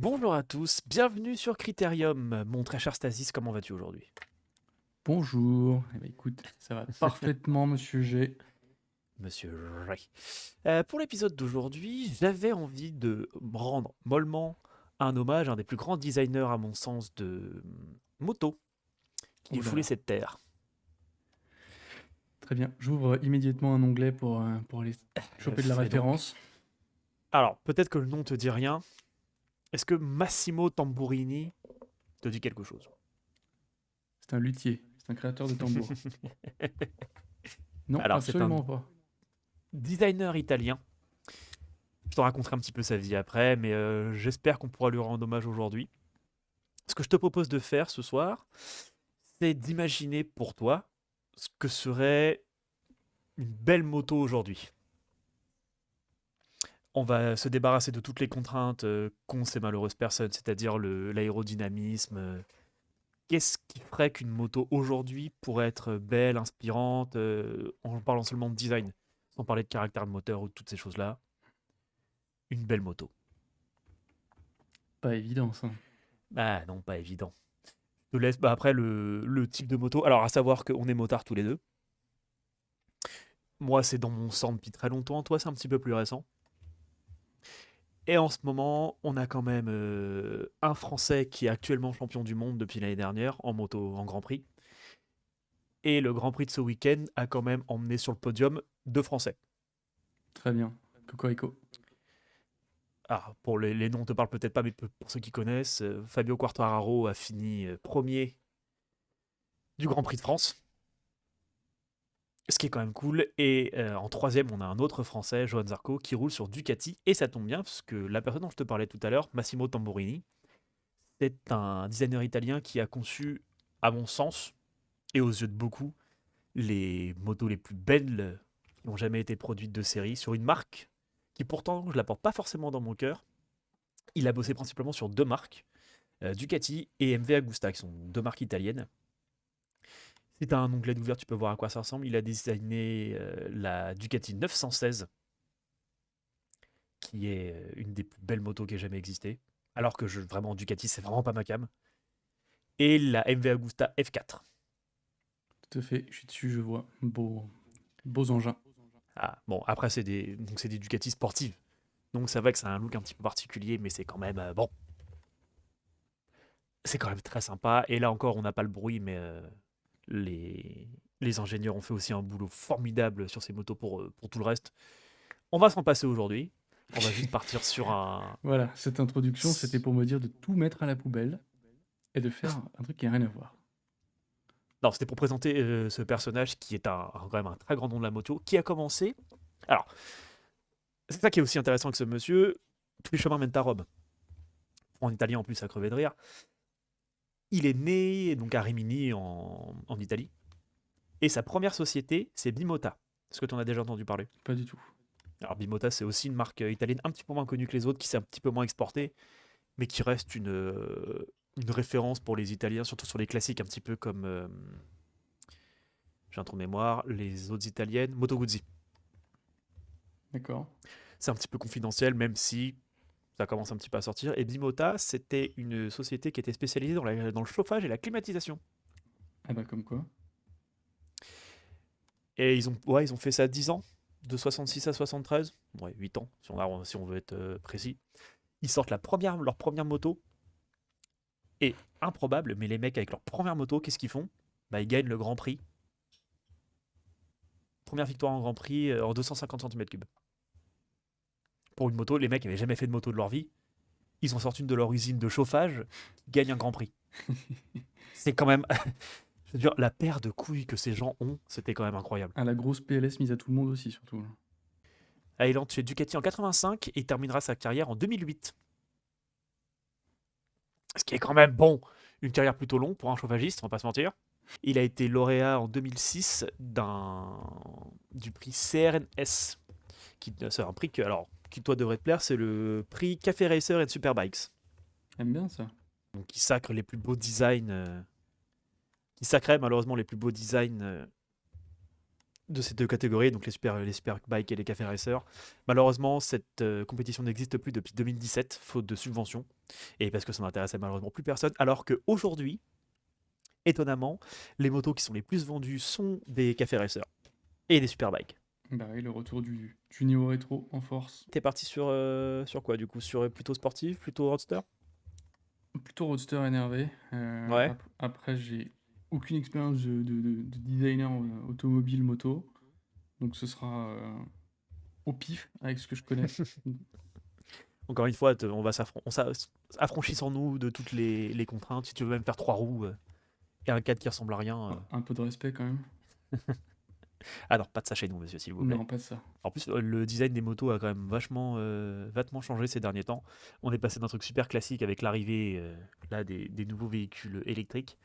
Bonjour à tous, bienvenue sur Critérium. Mon très cher Stasis, comment vas-tu aujourd'hui? Bonjour. Eh ben, écoute, ça va parfaitement, monsieur G. Monsieur Ray. Pour l'épisode d'aujourd'hui, j'avais envie de me rendre mollement un hommage à un des plus grands designers, à mon sens, de moto qui Oh là foulait là. cette terre. Très bien. J'ouvre immédiatement un onglet pour aller choper de la Fais donc. référence. Alors, peut-être que le nom te dit rien. Est-ce que Massimo Tamburini te dit quelque chose? C'est un luthier. C'est un créateur de tambours. Non, Alors, c'est un absolument pas. designer italien. Je te raconterai un petit peu sa vie après, mais j'espère qu'on pourra lui rendre hommage aujourd'hui. Ce que je te propose de faire ce soir, c'est d'imaginer pour toi ce que serait une belle moto aujourd'hui. On va se débarrasser de toutes les contraintes qu'ont ces malheureuses personnes, c'est-à-dire l'aérodynamisme. Qu'est-ce qui ferait qu'une moto aujourd'hui pourrait être belle, inspirante, en parlant seulement de design, sans parler de caractère de moteur ou de toutes ces choses-là? Une belle moto. Pas évident, ça. Ah non, pas évident. Je te laisse après le type de moto. Alors, à savoir qu'on est motards tous les deux. Moi, c'est dans mon sang depuis très longtemps. Toi, c'est un petit peu plus récent. Et en ce moment, on a quand même un Français qui est actuellement champion du monde depuis l'année dernière en moto en Grand Prix. Et le Grand Prix de ce week-end a quand même emmené sur le podium deux Français. Très bien. Cocorico. Ah, pour les noms, on te parle peut-être pas, mais pour ceux qui connaissent, Fabio Quartararo a fini premier du Grand Prix de France. Ce qui est quand même cool. Et en troisième, on a un autre Français, Johan Zarco, qui roule sur Ducati. Et ça tombe bien, parce que la personne dont je te parlais tout à l'heure, Massimo Tamburini, c'est un designer italien qui a conçu, à mon sens, et aux yeux de beaucoup, les motos les plus belles qui ont jamais été produites de série, sur une marque qui pourtant, je la porte pas forcément dans mon cœur. Il a bossé principalement sur deux marques, Ducati et MV Agusta, qui sont deux marques italiennes. Si tu as un onglet d'ouvert, tu peux voir à quoi ça ressemble. Il a designé la Ducati 916, qui est une des plus belles motos qui ait jamais existé. Alors que vraiment, Ducati, c'est vraiment pas ma cam. Et la MV Agusta F4. Tout à fait. Je suis dessus, je vois. Beaux engins. Ah, bon, après, c'est des Ducati sportives. Donc ça va que ça a un look un petit peu particulier, mais c'est quand même bon. C'est quand même très sympa. Et là encore, on n'a pas le bruit, mais les, les ingénieurs ont fait aussi un boulot formidable sur ces motos pour tout le reste. On va s'en passer aujourd'hui. On va juste partir sur un. Voilà, cette introduction, c'était pour me dire de tout mettre à la poubelle et de faire un truc qui n'a rien à voir. Non, c'était pour présenter ce personnage qui est quand même un très grand nom de la moto, qui a commencé. Alors, c'est ça qui est aussi intéressant avec ce monsieur. Tous les chemins mènent à Rome. En italien, en plus, à crever de rire. Il est né donc à Rimini, en Italie. Et sa première société, c'est Bimota. Est-ce que tu en as déjà entendu parler? Pas du tout. Alors, Bimota, c'est aussi une marque italienne un petit peu moins connue que les autres, qui s'est un petit peu moins exportée, mais qui reste une référence pour les Italiens, surtout sur les classiques, un petit peu comme. J'ai un trou de mémoire, les autres italiennes, Moto Guzzi. D'accord. C'est un petit peu confidentiel, même si ça commence un petit peu à sortir. Et Bimota, c'était une société qui était spécialisée dans le chauffage et la climatisation. Ah bah comme quoi. Et ils ont fait ça 10 ans, de 66 à 73. Ouais, 8 ans, si on veut être précis. Ils sortent leur première moto. Et improbable, mais les mecs avec leur première moto, qu'est-ce qu'ils font? Bah, ils gagnent le Grand Prix. Première victoire en Grand Prix en 250 cm3. Pour une moto, les mecs n'avaient jamais fait de moto de leur vie. Ils ont sorti une de leur usine de chauffage, qui gagne un Grand Prix. C'est quand même. Je veux dire, la paire de couilles que ces gens ont, c'était quand même incroyable. Ah, la grosse PLS mise à tout le monde aussi, surtout. Là. Ah, il entre chez Ducati en 85 et terminera sa carrière en 2008. Ce qui est quand même bon. Une carrière plutôt longue pour un chauffagiste, on va pas se mentir. Il a été lauréat en 2006 du prix CRNS. C'est un prix qui toi devrait te plaire, c'est le prix Café Racer and Superbikes. J'aime bien ça. Donc qui sacre les plus beaux designs. Qui sacrait malheureusement les plus beaux designs de ces deux catégories, donc les superbikes et les cafés racers. Malheureusement, cette compétition n'existe plus depuis 2017, faute de subventions, et parce que ça n'intéressait malheureusement plus personne, alors qu'aujourd'hui, étonnamment, les motos qui sont les plus vendues sont des cafés racers et des superbikes. Bah oui, le retour du niveau rétro en force. T'es parti sur quoi du coup? Sur plutôt sportif, plutôt roadster? Plutôt roadster énervé. Ouais. Après, j'ai aucune expérience de designer automobile moto. Donc ce sera au pif avec ce que je connais. Encore une fois, affranchissons-nous de toutes les contraintes. Si tu veux même faire trois roues et un cadre qui ressemble à rien. Un peu de respect quand même. Ah non, pas de ça chez nous, monsieur, s'il vous plaît. Non, pas ça. En plus, le design des motos a quand même vachement changé ces derniers temps. On est passé d'un truc super classique avec l'arrivée là des nouveaux véhicules électriques.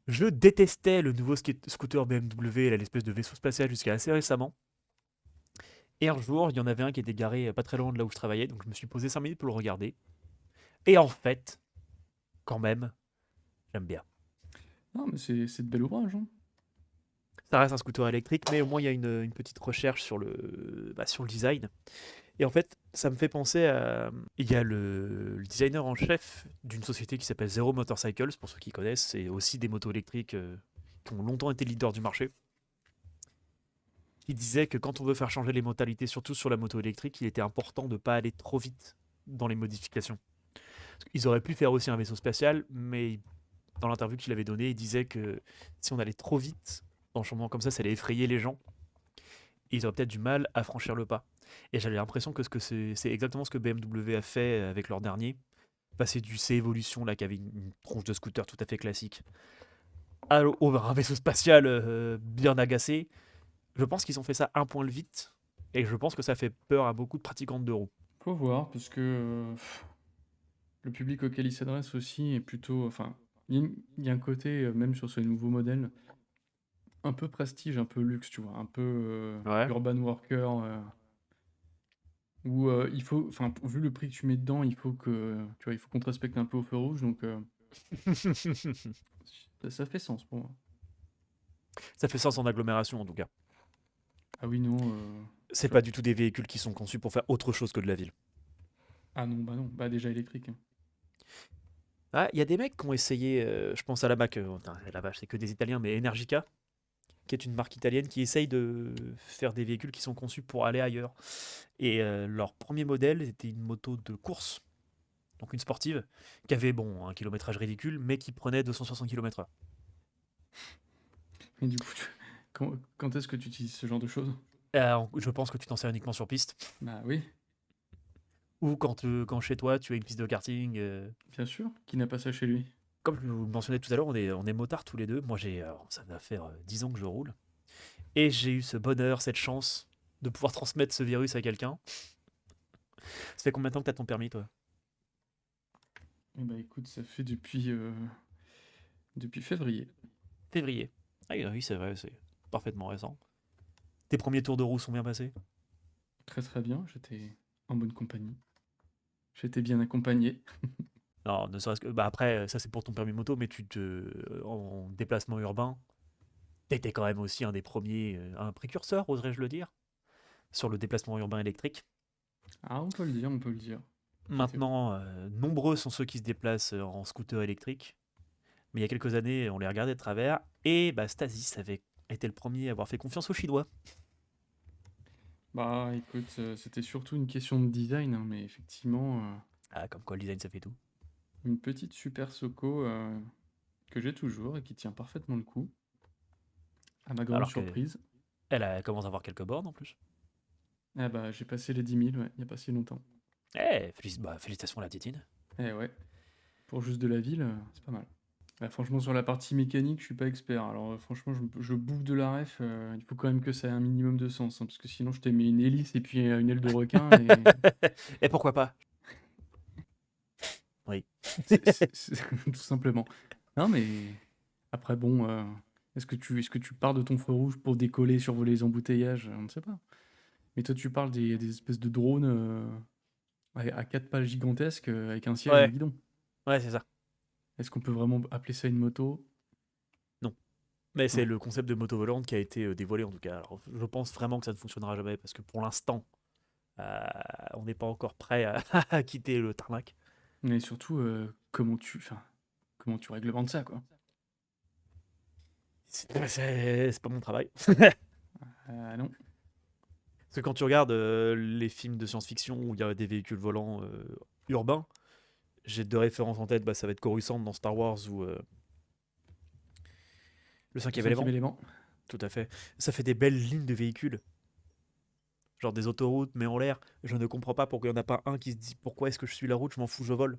Je détestais le nouveau scooter BMW, là, l'espèce de vaisseau spatial jusqu'à assez récemment. Et un jour, il y en avait un qui était garé pas très loin de là où je travaillais, donc je me suis posé 5 minutes pour le regarder. Et en fait, quand même, j'aime bien. Non, mais c'est de bel ouvrage, hein. Ça reste un scooter électrique, mais au moins il y a une petite recherche sur le design. Et en fait, ça me fait penser à. Il y a le designer en chef d'une société qui s'appelle Zero Motorcycles, pour ceux qui connaissent, c'est aussi des motos électriques qui ont longtemps été leaders du marché. Il disait que quand on veut faire changer les mentalités, surtout sur la moto électrique, il était important de ne pas aller trop vite dans les modifications. Ils auraient pu faire aussi un vaisseau spatial, mais dans l'interview qu'il avait donnée, il disait que si on allait trop vite dans le changement comme ça allait effrayer les gens. Et ils auraient peut-être du mal à franchir le pas. Et j'avais l'impression que c'est exactement ce que BMW a fait avec leur dernier. Passer du C-Evolution, là, qui avait une tronche de scooter tout à fait classique, à un vaisseau spatial bien agacé. Je pense qu'ils ont fait ça un poil vite. Et je pense que ça fait peur à beaucoup de pratiquants de deux roues. Faut voir, parce que le public auquel il s'adresse aussi est plutôt. Enfin, il y a un côté, même sur ce nouveau modèle, un peu prestige, un peu luxe, tu vois, un peu Ouais. urban worker, où il faut. Enfin, vu le prix que tu mets dedans, il faut que. Tu vois, il faut qu'on te respecte un peu au feu rouge, donc ça fait sens pour moi. Ça fait sens en agglomération en tout cas. Ah oui, non. C'est pas du tout des véhicules qui sont conçus pour faire autre chose que de la ville. Ah non, bah non, bah déjà électrique, hein. Ah, il y a des mecs qui ont essayé, je pense à la Mac, putain, la vache, c'est que des Italiens, mais Energica, qui est une marque italienne qui essaye de faire des véhicules qui sont conçus pour aller ailleurs. Et leur premier modèle était une moto de course, donc une sportive, qui avait bon un kilométrage ridicule, mais qui prenait 260 km/h. Et du coup, quand est-ce que tu utilises ce genre de choses? Je pense que tu t'en sers uniquement sur piste, Bah oui, ou quand chez toi tu as une piste de karting. bien sûr. Qui n'a pas ça chez lui? Comme je vous le mentionnais tout à l'heure, on est motards tous les deux. Moi, ça va faire 10 ans que je roule. Et j'ai eu ce bonheur, cette chance de pouvoir transmettre ce virus à quelqu'un. Ça fait combien de temps que tu as ton permis, toi? Eh bah écoute, ça fait depuis février. Février. Ah oui, c'est vrai, c'est parfaitement récent. Tes premiers tours de roue sont bien passés? Très très bien, j'étais en bonne compagnie. J'étais bien accompagné. Non, ne serait-ce que. Bah après, ça c'est pour ton permis moto, mais en déplacement urbain, t'étais quand même aussi un des premiers, un précurseur, oserais-je le dire, sur le déplacement urbain électrique. Ah, on peut le dire, on peut le dire. J'étais... Maintenant, nombreux sont ceux qui se déplacent en scooter électrique. Mais il y a quelques années, on les regardait de travers. Et bah, Stasis avait été le premier à avoir fait confiance aux Chinois. Bah écoute, c'était surtout une question de design, hein, mais effectivement, Ah, comme quoi le design ça fait tout. une petite Super Soco que j'ai toujours et qui tient parfaitement le coup, à ma grande Alors que surprise. elle commence à avoir quelques bornes en plus. Ah bah j'ai passé les 10 000, ouais, il n'y a pas si longtemps. Eh, félicitations à la Titine. Eh ouais, pour juste de la ville, c'est pas mal. Bah, franchement, sur la partie mécanique, je suis pas expert. Alors, franchement, je bouffe de la ref. Il faut quand même que ça ait un minimum de sens, hein, parce que sinon, je t'ai mis une hélice et puis une aile de requin. Et Et pourquoi pas? Oui. tout simplement. Non, mais après, bon, est-ce que tu pars de ton feu rouge pour décoller, survoler les embouteillages? On ne sait pas. Mais toi, tu parles des espèces de drones à quatre pages gigantesques avec un siège et un Ouais, guidon. ouais, c'est ça. Est-ce qu'on peut vraiment appeler ça une moto? Non. Mais c'est Ouais. le concept de moto volante qui a été dévoilé en tout cas. Alors, je pense vraiment que ça ne fonctionnera jamais parce que pour l'instant, euh, on n'est pas encore prêt à, à quitter le tarmac. Mais surtout, comment tu réglementes ça, quoi? C'est pas mon travail. Ah non. Parce que quand tu regardes les films de science-fiction où il y a des véhicules volants urbains, j'ai deux références en tête. Bah, ça va être Coruscant dans Star Wars ou le Le cinquième cinquième élément. élément. Tout à fait. Ça fait des belles lignes de véhicules, genre des autoroutes, mais en l'air. Je ne comprends pas pourquoi il n'y en a pas un qui se dit pourquoi est-ce que je suis la route, je m'en fous, je vole.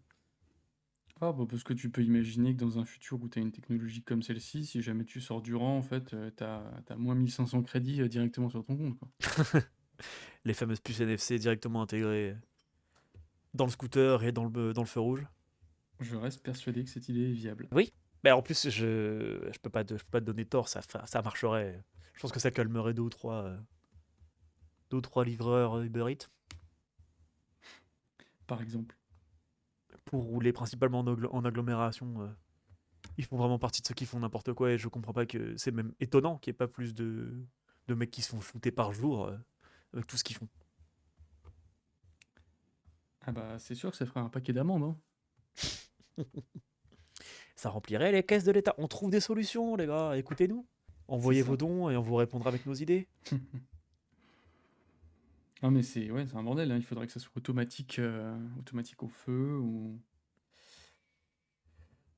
Ah bah parce que tu peux imaginer que dans un futur où tu as une technologie comme celle-ci, si jamais tu sors du rang, en fait, t'as moins 1500 crédits directement sur ton compte, quoi. Les fameuses puces NFC directement intégrées dans le scooter et dans le feu rouge. Je reste persuadé que cette idée est viable. Oui. Mais en plus, je peux pas te donner tort, ça marcherait. Je pense que ça calmerait deux ou trois livreurs Uber Eats Par exemple. pour rouler principalement en agglomération. Ils font vraiment partie de ceux qui font n'importe quoi et je comprends pas que c'est même étonnant qu'il n'y ait pas plus de mecs qui se font shooter par jour avec tout ce qu'ils font. Ah bah c'est sûr que ça ferait un paquet d'amendes, hein. Ça remplirait les caisses de l'État. On trouve des solutions, les gars, écoutez-nous. C'est Envoyez vos ça. dons et on vous répondra avec nos idées. Non mais c'est ouais, c'est un bordel, hein. Il faudrait que ça soit automatique, automatique au feu ou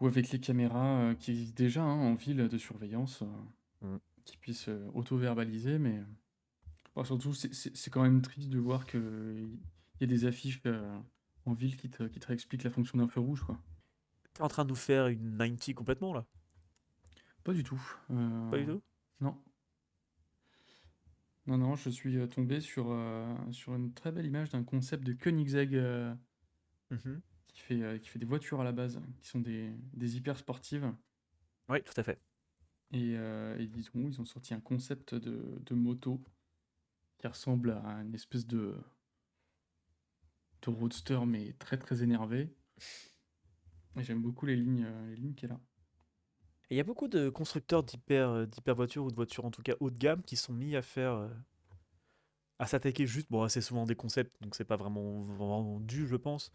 avec les caméras qui existent déjà hein, en ville de surveillance, Mm. qui puissent auto-verbaliser, mais bon, surtout c'est quand même triste de voir qu'il y a des affiches en ville qui te réexpliquent la fonction d'un feu rouge, quoi. T'es en train de nous faire une 90 complètement là. Pas du tout. Pas du tout. Non. Non, non, je suis tombé sur une très belle image d'un concept de Koenigsegg Mhm. qui fait des voitures à la base, qui sont des hyper sportives. Oui, tout à fait. Et ils ont sorti un concept de moto qui ressemble à une espèce de roadster, mais très très énervé. Et j'aime beaucoup les lignes qu'il y a là. Et il y a beaucoup de constructeurs d'hyper voitures ou de voitures en tout cas haut de gamme qui sont mis à faire à s'attaquer juste bon c'est souvent des concepts donc c'est pas vraiment vendu je pense.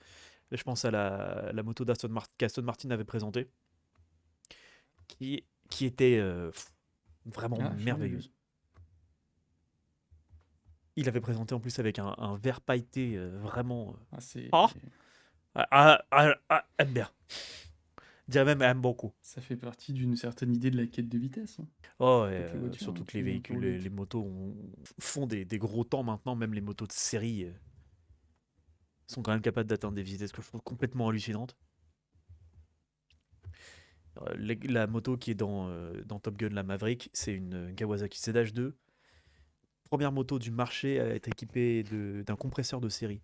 Mais je pense à la moto qu'Aston Martin avait présentée qui était vraiment Ah, j'ai jamais vu. merveilleuse. Il avait présenté en plus avec un verre pailleté vraiment Ah, ah aime bien. Je dirais même aime beaucoup. ça fait partie d'une certaine idée de la quête de vitesse, hein. Oh, et, Pas que les voitures hein, surtout que les qui véhicules, roulent les vite. motos font des gros temps maintenant, même les motos de série sont quand même capables d'atteindre des vitesses que je trouve complètement hallucinantes. La moto qui est dans Top Gun, la Maverick, c'est une Kawasaki ZH2. Première moto du marché à être équipée d'un compresseur de série.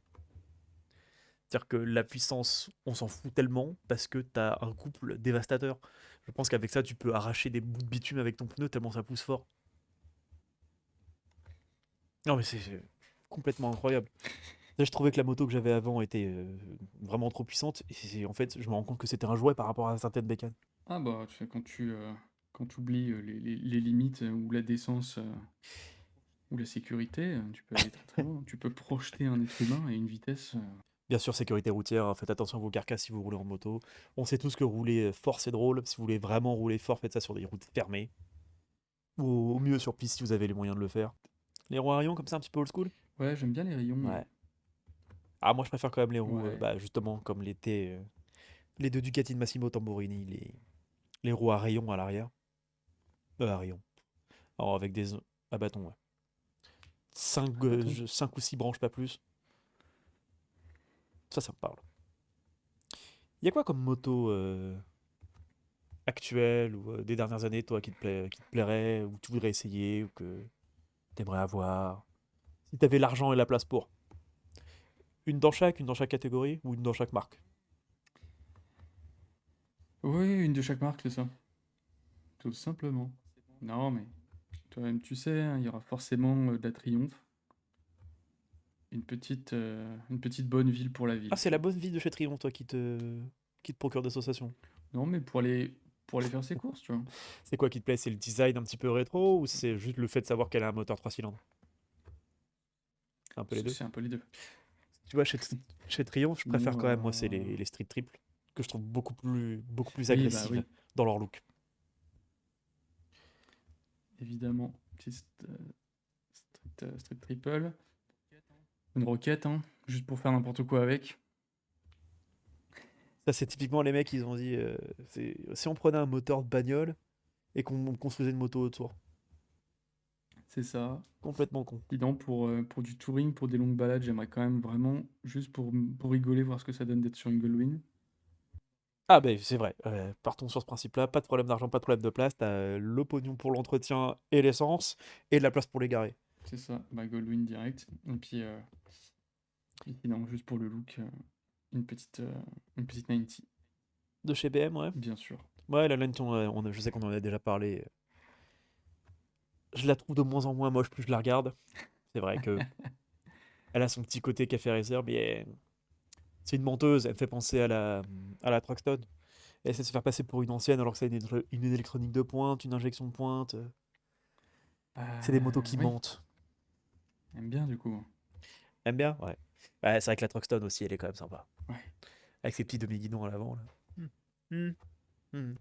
C'est-à-dire que la puissance, on s'en fout tellement parce que tu as un couple dévastateur. Je pense qu'avec ça, tu peux arracher des bouts de bitume avec ton pneu tellement ça pousse fort. Non, mais c'est complètement incroyable. Là, je trouvais que la moto que j'avais avant était vraiment trop puissante. Et en fait, je me rends compte que c'était un jouet par rapport à certaines bécanes. Ah bah, tu sais, quand tu oublies les limites ou la décence ou la sécurité, tu peux aller très très loin. Tu peux projeter un être humain à une vitesse. Bien sûr, sécurité routière, faites attention à vos carcasses si vous roulez en moto. On sait tous que rouler fort, c'est drôle. Si vous voulez vraiment rouler fort, faites ça sur des routes fermées. Ou au mieux sur piste si vous avez les moyens de le faire. Les roues à rayons comme ça, un petit peu old school. Ouais, j'aime bien les rayons, moi. Ouais. Ah, moi je préfère quand même les roues, Ouais. bah, justement, comme l'étaient les deux Ducati de Massimo Tamburini, les roues à rayons à l'arrière. À rayons. Alors avec des à bâton, ouais. Un bâton. 5 ou 6 branches, pas plus. Ça me parle. Il y a quoi comme moto actuelle ou des dernières années, toi, qui te plairait, ou que tu voudrais essayer, ou que t'aimerais avoir? Si t'avais l'argent et la place pour. Une dans chaque catégorie, ou une dans chaque marque? Oui, une de chaque marque, c'est ça. Tout simplement. Non, mais toi-même, tu sais, hein, il y aura forcément de la triomphe. Une petite bonne ville pour la Ah, ville, c'est quoi. la bonne vie de chez Triumph, toi, qui te procure des sensations. Non, mais pour aller. pour aller faire ses courses, tu vois. C'est quoi qui te plaît? C'est le design un petit peu rétro ou c'est juste le fait de savoir qu'elle a un moteur 3 cylindres? C'est un peu les deux. C'est un peu les deux. Tu vois, chez Triumph, je préfère Sinon, quand même, moi, c'est les street triples, que je trouve beaucoup plus oui, bah agressives oui, dans leur look. évidemment. Petit street triple. Une roquette, hein, juste pour faire n'importe quoi avec. Ça, c'est typiquement les mecs, ils ont dit, si on prenait un moteur de bagnole et qu'on construisait une moto autour. C'est ça. Complètement con. Sinon, pour du touring, pour des longues balades, j'aimerais quand même vraiment, juste pour rigoler, voir ce que ça donne d'être sur une Goldwing. Ah ben c'est vrai, partons sur ce principe-là, pas de problème d'argent, pas de problème de place, t'as le pognon pour l'entretien et l'essence, et de la place pour les garer. C'est ça, bah Goldwing direct. Et puis sinon, juste pour le look, une petite 90, De chez BM, ouais. bien sûr. Ouais, la Lantern, je sais qu'on en a déjà parlé. Je la trouve de moins en moins moche plus je la regarde. C'est vrai que elle a son petit côté café racer, mais c'est une menteuse, elle me fait penser à la Truckstone. Elle essaie de se faire passer pour une ancienne alors que c'est une électronique de pointe, une injection de pointe. C'est des motos qui Oui, mentent. aime bien du coup. Aime bien? Ouais. Ouais, c'est vrai que la Truckstone aussi, elle est quand même sympa. Ouais. Avec ses petits demi-guidons à l'avant, là. Hmm. Hmm.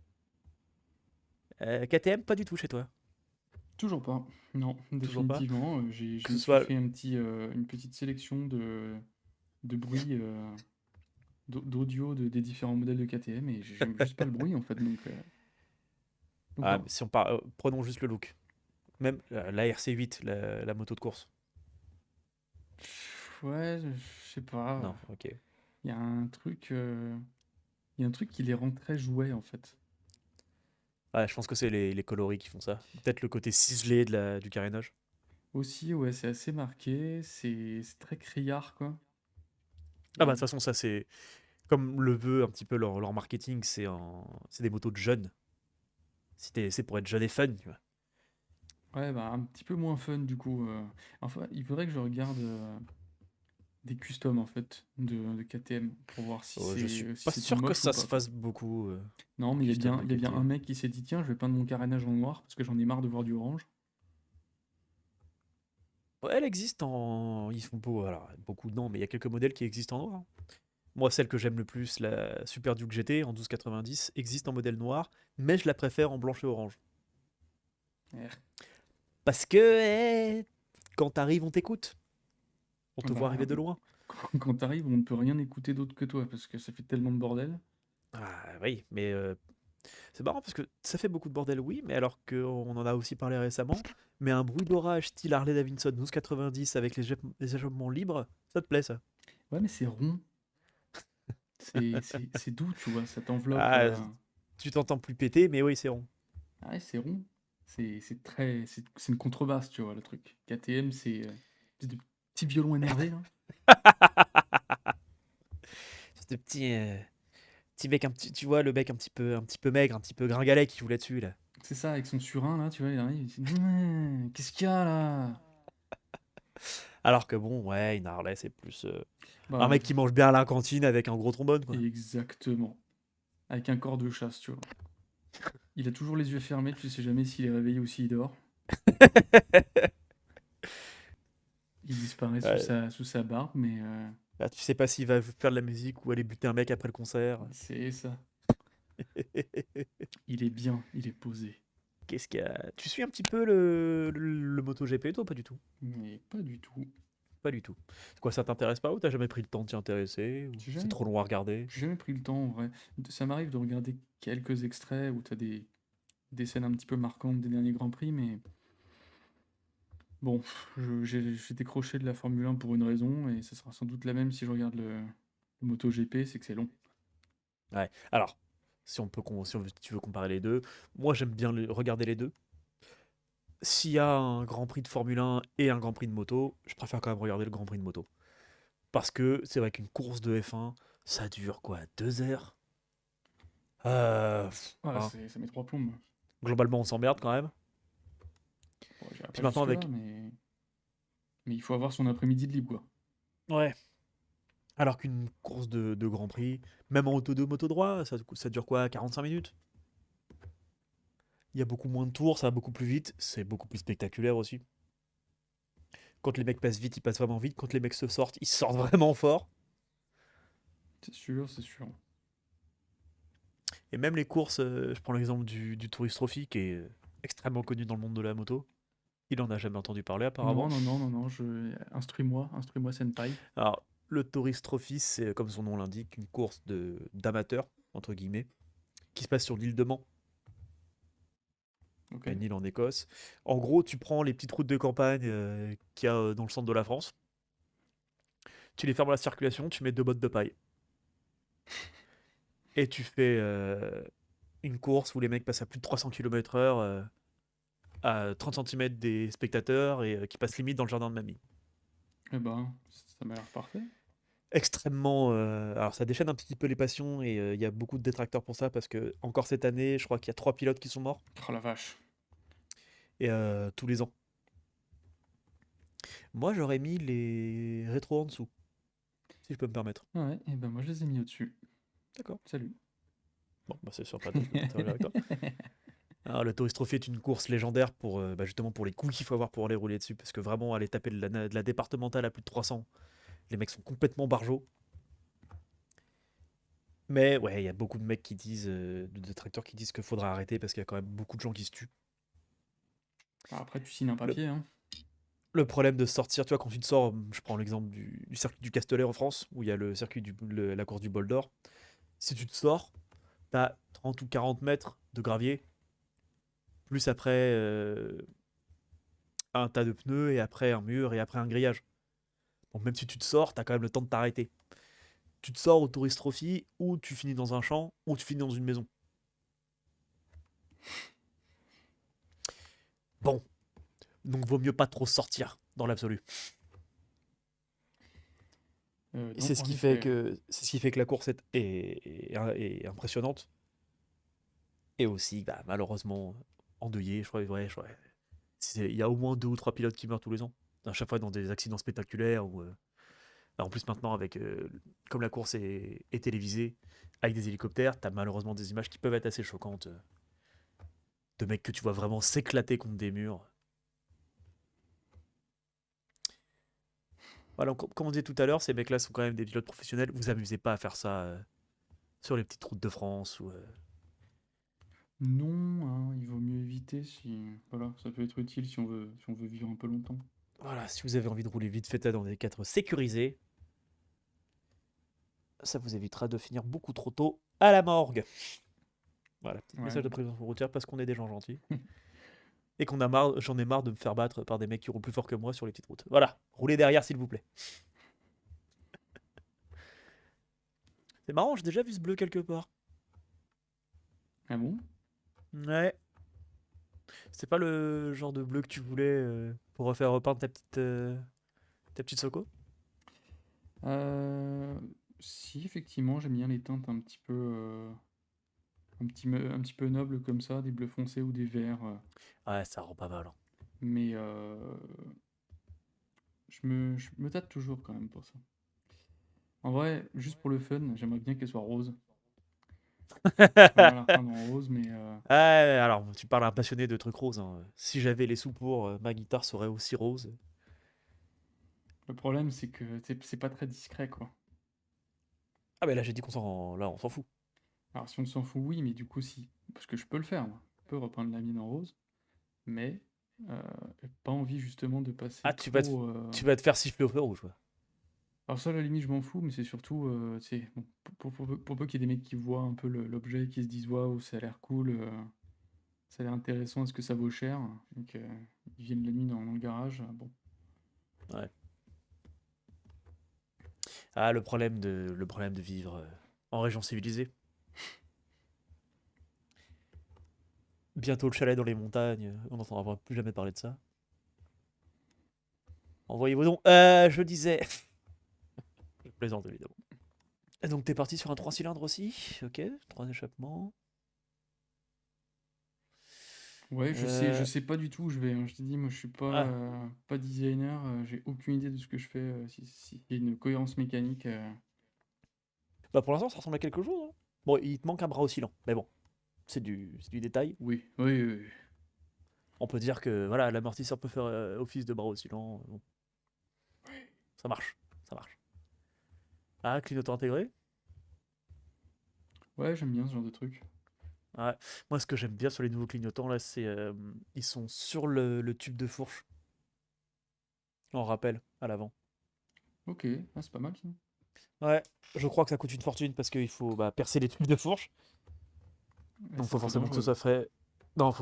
KTM, pas du tout chez toi. Toujours pas. Non, Toujours pas. définitivement. Que Je ce me suis soit. fait une petite sélection de bruits, d'audio des différents modèles de KTM et j'aime juste pas le bruit en fait. Donc Ah, non. si on prenons juste le look. Même la RC8, la moto de course. Ouais, je sais pas. Non, ok. Il y a un truc, il y a un truc qui les rend très jouets en fait. Ouais, je pense que c'est les coloris qui font ça. Peut-être le côté ciselé du carénage. Aussi, ouais, c'est assez marqué, c'est très criard quoi. Ah bah de Euh, toute façon, ça c'est. Comme le veut un petit peu leur marketing, c'est des motos de jeunes. C'est pour être jeune et fun, tu vois. ouais, bah un petit peu moins fun du coup. Enfin, il faudrait que je regarde des customs en fait de KTM pour voir Je suis si pas c'est tout sûr que moche ou ça pas se quoi. fasse beaucoup, Non, mais custom de il y a bien un KTM. mec qui s'est dit tiens, je vais peindre mon carénage en noir parce que j'en ai marre de voir du orange. Ouais, elle existe en. Ils font beau, alors beaucoup non, mais il y a quelques modèles qui existent en noir. Moi, celle que j'aime le plus, la Super Duke GT en 1290, existe en modèle noir, mais je la préfère en blanche et orange. Eh, Parce que quand t'arrives, on t'écoute. On te voit bah, arriver de loin. quand t'arrives, on ne peut rien écouter d'autre que toi parce que ça fait tellement de bordel. Ah oui, mais c'est marrant parce que ça fait beaucoup de bordel, oui, mais alors qu'on en a aussi parlé récemment, mais un bruit d'orage style Harley Davidson 1290 avec les échappements libres, ça te plaît ça? Ouais, mais c'est rond, c'est doux, tu vois, ça t'enveloppe. Ah, tu t'entends plus péter, mais oui, c'est rond. Ah ouais, c'est rond. C'est une contrebasse, tu vois, le truc. KTM, c'est des petits violons énervés, là. Ce petit mec, tu vois, le mec un petit peu maigre, un petit peu gringalet qui joue là-dessus, là. C'est ça, avec son surin, là, tu vois, il arrive, il dit ouais, qu'est-ce qu'il y a là? Alors que bon, ouais, une Harley, c'est plus un Bah, mec qui mange bien à la cantine avec un gros trombone, quoi. exactement. Avec un corps de chasse, tu vois. Il a toujours les yeux fermés, tu sais jamais s'il est réveillé ou s'il dort. Il disparaît Ouais. sous sa barbe, mais Là, tu sais pas s'il va faire de la musique ou aller buter un mec après le concert. c'est ça. Il est bien, il est posé. Qu'est-ce qu'il y a? Tu suis un petit peu le MotoGP, toi, pas du tout? Mais pas du tout. Pas du tout. Quoi, ça t'intéresse pas ou t'as jamais pris le temps de t'y intéresser ou J'ai c'est jamais, trop long à regarder? j'ai jamais pris le temps, en vrai. Ça m'arrive de regarder quelques extraits où t'as des scènes un petit peu marquantes des derniers Grands Prix, mais bon, j'ai décroché de la Formule 1 pour une raison, et ce sera sans doute la même si je regarde le MotoGP, c'est que c'est long. Ouais. Alors, si tu veux comparer les deux, moi j'aime bien regarder les deux. S'il y a un Grand Prix de Formule 1 et un Grand Prix de moto, je préfère quand même regarder le Grand Prix de moto. Parce que c'est vrai qu'une course de F1, ça dure quoi, 2 heures? Voilà, Hein. ça met trois plombes. Globalement, on s'emmerde quand même. Bon, j'irai Puis pas maintenant jusque-là, avec. mais il faut avoir son après-midi de libre, quoi. Ouais. Alors qu'une course de Grand Prix, même en auto 2 moto droit, ça dure quoi, 45 minutes? Il y a beaucoup moins de tours, ça va beaucoup plus vite, c'est beaucoup plus spectaculaire aussi. Quand les mecs passent vite, ils passent vraiment vite. Quand les mecs se sortent, ils sortent vraiment fort. C'est sûr, c'est sûr. Et même les courses, je prends l'exemple du Tourist Trophy qui est extrêmement connu dans le monde de la moto. Il en a jamais entendu parler apparemment. Non, non, non, non, non, instruis-moi, Senpai. Alors, le Tourist Trophy, c'est comme son nom l'indique, une course d'amateurs, entre guillemets, qui se passe sur l'île de Man, Ok. une île en Écosse. En gros, tu prends les petites routes de campagne qu'il y a dans le centre de la France, tu les fermes à la circulation, tu mets 2 bottes de paille. Et tu fais une course où les mecs passent à plus de 300 km/h à 30 centimètres des spectateurs et qui passent limite dans le jardin de mamie. Eh ben, ça m'a l'air parfait. Extrêmement. Alors, ça déchaîne un petit peu les passions et il y a beaucoup de détracteurs pour ça parce que, encore cette année, je crois qu'il y a 3 pilotes qui sont morts Oh la vache. et tous les ans. Moi, j'aurais mis les rétros en dessous, si je peux me permettre. Ouais, et ben moi je les ai mis au-dessus. D'accord. Salut. Bon, bah, c'est sûr, pas de partager avec toi. Alors, le Tourist Trophy est une course légendaire pour justement pour les coups qu'il faut avoir pour aller rouler dessus parce que vraiment, aller taper de la départementale à plus de 300, les mecs sont complètement barjots. Mais ouais, il y a beaucoup de mecs qui disent, de détracteurs qui disent qu'il faudra arrêter parce qu'il y a quand même beaucoup de gens qui se tuent. Après, tu signes un Le, papier, hein. le problème de sortir, tu vois, quand tu te sors, je prends l'exemple du circuit du Castellet en France, où il y a la course du bol d'or. Si tu te sors, t'as 30 ou 40 mètres de gravier, plus après un tas de pneus, et après un mur, et après un grillage. Donc même si tu te sors, t'as quand même le temps de t'arrêter. Tu te sors au Tourist Trophy, ou tu finis dans un champ, ou tu finis dans une maison. Bon, donc vaut mieux pas trop sortir, dans l'absolu. Et Non, c'est ce en qui fait effet. que c'est ce qui fait que la course est impressionnante et aussi bah, malheureusement endeuillée. Il y a au moins 2 ou 3 pilotes qui meurent tous les ans. À chaque fois dans des accidents spectaculaires ou bah, en plus maintenant avec comme la course est télévisée avec des hélicoptères, t'as malheureusement des images qui peuvent être assez choquantes de mecs que tu vois vraiment s'éclater contre des murs. Voilà, comme on disait tout à l'heure, ces mecs-là sont quand même des pilotes professionnels. Vous amusez pas à faire ça sur les petites routes de France ou Non, hein, il vaut mieux éviter si. Voilà, ça peut être utile si on veut vivre un peu longtemps. voilà, si vous avez envie de rouler vite fait dans des cadres sécurisés, ça vous évitera de finir beaucoup trop tôt à la morgue. Voilà, petit Ouais, message de bon. prévention routière parce qu'on est des gens gentils. Et qu'on a marre, j'en ai marre de me faire battre par des mecs qui roulent plus fort que moi sur les petites routes. Voilà, roulez derrière s'il vous plaît. C'est marrant, j'ai déjà vu ce bleu quelque part. Ah bon? Ouais, c'est pas le genre de bleu que tu voulais pour refaire repeindre ta petite Soco. Euh, Si, effectivement, j'aime bien les teintes un petit peu, un petit peu nobles comme ça, des bleus foncés ou des verts. Ouais, ça rend pas mal, hein. Mais je me tâte toujours quand même pour ça. En vrai, juste pour le fun, j'aimerais bien qu'elle soit rose. J'aimerais bien la repeindre en rose, mais Ouais, alors tu parles à un passionné de trucs roses, hein. Si j'avais les sous pour, ma guitare serait aussi rose. le problème, c'est que c'est pas très discret, quoi. Ah mais là j'ai dit on s'en fout. Alors, si on s'en fout, oui, mais du coup, si. Parce que je peux le faire, moi. Je peux repeindre la mienne en rose, mais j'ai pas envie, justement, de passer Ah trop. tu vas te faire siffler au feu rouge, quoi. Alors, ça, à la limite, je m'en fous, mais c'est surtout. Tu sais, bon, pour peu qu'il y ait des mecs qui voient un peu l'objet, qui se disent, waouh, ça a l'air cool, ça a l'air intéressant, est-ce que ça vaut cher? Et qu'ils viennent la nuit dans le garage, bon. Ouais. Ah le problème de vivre en région civilisée. Bientôt le chalet dans les montagnes, on n'entendra plus jamais parler de ça. Envoyez vos dons. Je disais. Je plaisante évidemment. Et donc t'es parti sur un 3 cylindres aussi, ok, 3 échappements. Ouais, je Euh, sais pas du où je vais, hein. Je t'ai dit, moi, je suis ah, pas designer, j'ai aucune idée de ce que je fais, s'il y a une cohérence mécanique. Bah pour l'instant ça ressemble à quelque chose, hein. Bon, il te manque un bras oscillant, mais bon. c'est du détail. Oui, oui, oui, oui. On peut dire que voilà, l'amortisseur peut faire office de bras oscillant. Bon, ça marche, ça marche. Ah, clignotant intégré? Ouais, j'aime bien ce genre de truc. Ouais. Moi, ce que j'aime bien sur les nouveaux clignotants, là, c'est ils sont sur le tube de fourche, en rappel, à l'avant. Ok, ah, c'est pas mal ça. Ouais, je crois que ça coûte une fortune parce qu'il faut bah, percer les tubes de fourche. Et Donc, c'est faut très forcément que ce dangereux. soit fait. Non,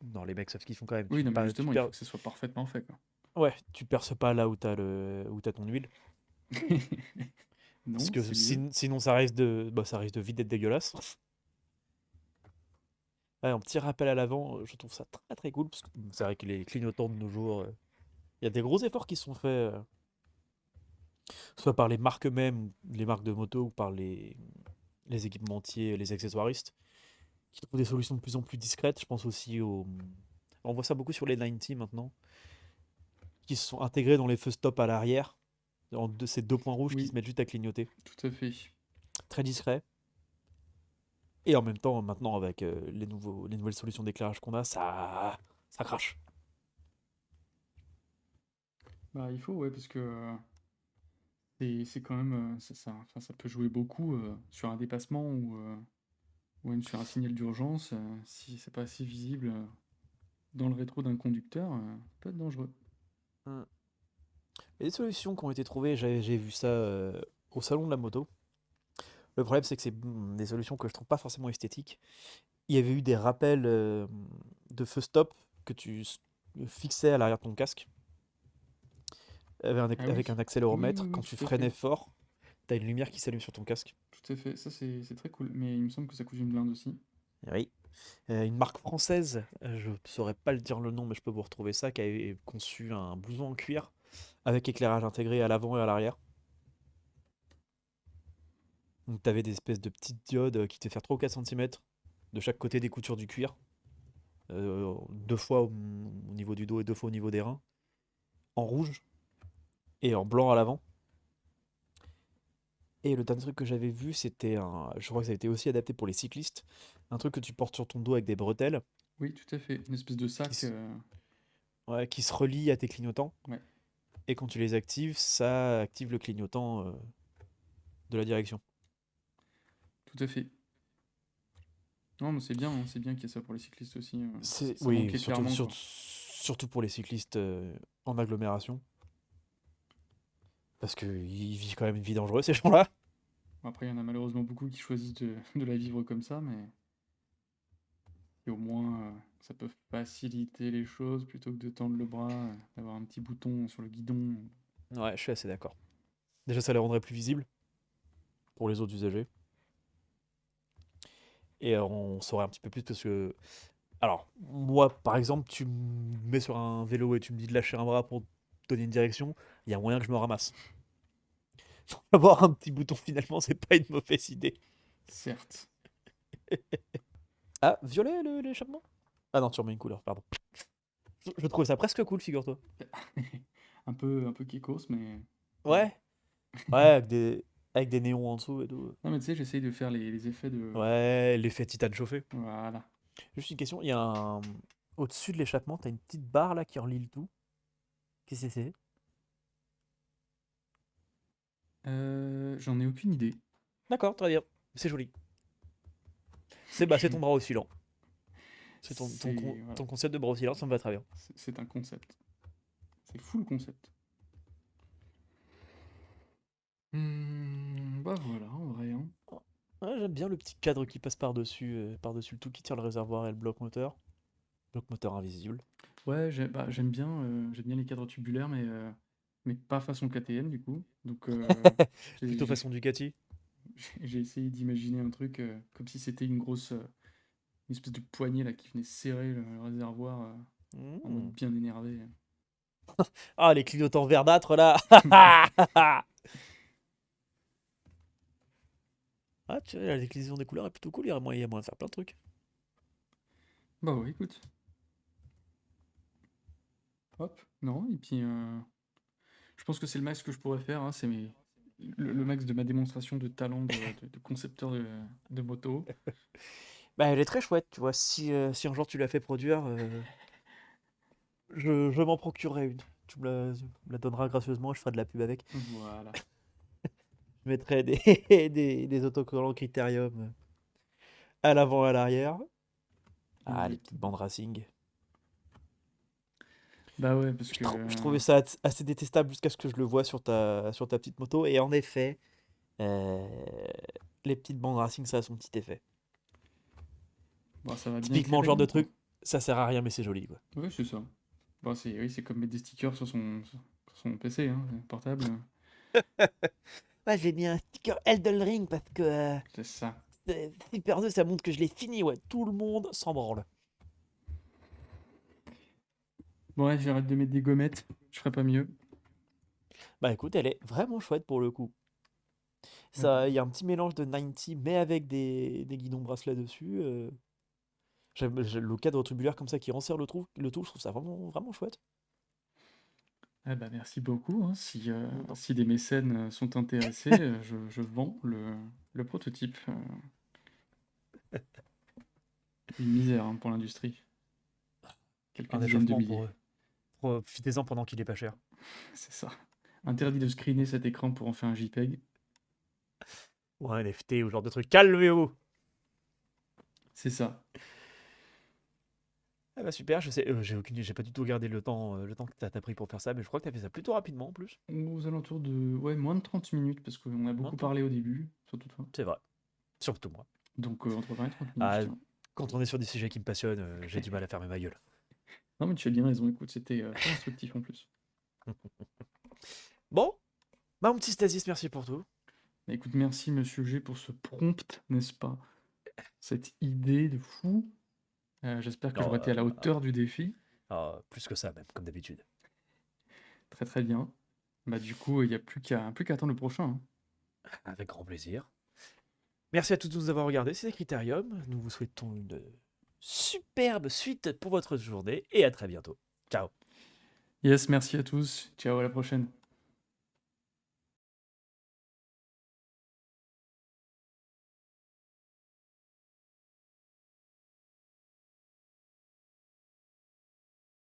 non, les mecs savent ce qu'ils font quand même. Oui, non, mais justement, il faut que ce soit parfaitement fait, quoi. Ouais, tu perces pas là où t'as ton huile. Parce Non, que c'est mieux. sinon, ça risque de vite d'être dégueulasse. Ouais, un petit rappel à l'avant, je trouve ça très très cool. Parce que c'est vrai que les clignotants de nos jours, il y a des gros efforts qui sont faits, soit par les marques mêmes, les marques de moto, ou par les équipementiers, les accessoiristes, qui trouvent des solutions de plus en plus discrètes. Je pense aussi aux. On voit ça beaucoup sur les 90 maintenant, qui se sont intégrés dans les feux stop à l'arrière, ces deux points rouges qui se Oui, mettent juste à clignoter. tout à fait. Très discret. Et en même temps, maintenant, avec les nouvelles solutions d'éclairage qu'on a, ça crache. Bah, il faut, ouais, parce que c'est quand même, enfin, ça peut jouer beaucoup sur un dépassement ou même sur un signal d'urgence. Si c'est pas assez visible dans le rétro d'un conducteur, ça peut être dangereux. Mm. Et des solutions qui ont été trouvées, j'ai vu ça au salon de la moto. Le problème, c'est que c'est des solutions que je trouve pas forcément esthétiques. Il y avait eu des rappels de feu stop que fixais à l'arrière de ton casque Ah avec oui, un oui, oui, accéléromètre. oui, Quand tu tout à fait. freinais fort, tu as une lumière qui s'allume sur ton casque. Tout à fait. Ça, c'est très cool. Mais il me semble que ça coûte une blinde aussi. Oui. Une marque française, je ne saurais pas le dire le nom, mais je peux vous retrouver ça, qui a conçu un blouson en cuir avec éclairage intégré à l'avant et à l'arrière. Donc tu avais des espèces de petites diodes qui te faire 3 ou 4 centimètres de chaque côté des coutures du cuir, deux fois au niveau du dos et deux fois au niveau des reins, en rouge et en blanc à l'avant. Et le dernier truc que j'avais vu, je crois que ça a été aussi adapté pour les cyclistes, un truc que tu portes sur ton dos avec des bretelles Oui, tout à fait. Une espèce de qui sac. se, ouais, qui se relient à tes clignotants. Ouais, Et quand tu les actives, ça active le clignotant de la direction. tout à fait. Non, mais c'est bien qu'il y ait ça pour les cyclistes aussi. Ça Oui, manquait clairement, quoi. surtout pour les cyclistes en agglomération, parce qu'ils vivent quand même une vie dangereuse, ces gens-là. Bon, après, il y en a malheureusement beaucoup qui choisissent de la vivre comme ça, mais et au moins, ça peut faciliter les choses plutôt que de tendre le bras, d'avoir un petit bouton sur le guidon. Ouais, je suis assez d'accord. Déjà, ça les rendrait plus visibles pour les autres usagers. Et on saurait un petit peu plus parce que. Alors, moi, par exemple, tu me mets sur un vélo et tu me dis de lâcher un bras pour te donner une direction, il y a moyen que je me ramasse. Avoir un petit bouton, finalement, c'est pas une mauvaise idée. Certes. Ah, violet l'échappement? Ah non, tu remets une couleur, pardon. Je trouvais ça presque cool, figure-toi. Un peu kickos, mais bon. Ouais, ouais, avec des néons en dessous et tout. Non, mais tu sais, j'essaye de faire les effets de. Ouais, l'effet titane chauffé. Voilà. Juste une question, il y a un. Au-dessus de l'échappement, t'as une petite barre là qui relie le tout. Qu'est-ce que c'est? J'en ai aucune idée. D'accord, très bien. C'est joli. C'est ton bras oscillant. C'est Voilà. ton concept de bras oscillant, ça me va très bien. C'est un concept. C'est full concept. Bah voilà, en vrai, hein. Ouais, j'aime bien le petit cadre qui passe par-dessus le tout, qui tire le réservoir et le bloc moteur. Bloc moteur invisible. Ouais, j'aime bien les cadres tubulaires, mais pas façon KTM du coup. Donc Plutôt j'ai façon Ducati. j'ai essayé d'imaginer un truc comme si c'était une espèce de poignée là qui venait serrer le réservoir en mode Mmh. bien énervé. Ah, les clignotants verdâtres là. Ah, tu vois, la déclinaison des couleurs est plutôt cool, il y a moyen de faire plein de trucs. Bah ouais, écoute, hop, non, et puis je pense que c'est le max que je pourrais faire, hein, le max de ma démonstration de talent de concepteur de moto. Bah, elle est très chouette, tu vois. Si un jour tu l'as fait produire, je m'en procurerai une. Tu me la donneras gracieusement, je ferai de la pub avec. Voilà. Je mettrai des autocollants Critérium à l'avant et à l'arrière. Ah, les petites Exactement. bandes racing. Bah ouais, parce Je, que trou- je trouvais ça assez détestable jusqu'à ce que je le vois sur ta petite moto. Et en effet, euh, les petites bandes racing, ça a son petit effet. bon, ça va bien Typiquement, le éclairer genre de bien, quoi. truc, ça sert à rien, mais c'est joli, quoi. Oui, c'est ça. Bon, oui, c'est comme mettre des stickers sur son PC, hein, portable. Ouais, j'ai mis un sticker Elden Ring parce que C'est ça. Super 2, ça montre que je l'ai fini, ouais. Tout le monde s'en branle. Bon, ouais, j'arrête de mettre des gommettes. Je ferai pas mieux. Bah écoute, elle est vraiment chouette pour le coup. Ah bah, Ça, il y a un petit mélange de 90, mais avec des guidons bracelets dessus. J'aime le cadre tubulaire comme ça qui resserre le tout, je trouve ça vraiment, vraiment chouette. ah bah, merci beaucoup, hein. Si, Non. si des mécènes sont intéressés, je vends le prototype. Une misère, hein, pour l'industrie. Quelques Un dizaines de échauffement milliers. pour eux. Profitez-en pendant qu'il est pas cher. C'est ça. Interdit de screener cet écran pour en faire un JPEG. Ou un NFT ou ce genre de truc. Calmez-vous! C'est ça. Ah bah super, j'ai pas du tout regardé le temps que t'as pris pour faire ça, mais je crois que t'as fait ça plutôt rapidement en plus. Aux alentours de ouais, moins de 30 minutes, parce qu'on a beaucoup Maintenant, parlé au début, surtout toi. c'est vrai. Surtout moi. Donc entre 20 et 30 minutes, je Ah, tiens. quand on est sur des sujets qui me passionnent, j'ai du mal à fermer ma gueule. Non, mais tu as bien raison, écoute, c'était très instructif en plus. Bon, bah mon petit Stasis, merci pour tout. Mais écoute, merci Monsieur G pour ce prompt, n'est-ce pas? Cette idée de fou. J'espère que Non, j'aurai été à la hauteur du défi. plus que ça même, comme d'habitude. Très très bien. Bah du coup, il n'y a plus qu'à attendre le prochain, hein. Avec grand plaisir. Merci à tous de nous avoir regardés, c'était Critérium. Nous vous souhaitons une superbe suite pour votre journée et à très bientôt. Ciao. Yes, merci à tous. Ciao, à la prochaine.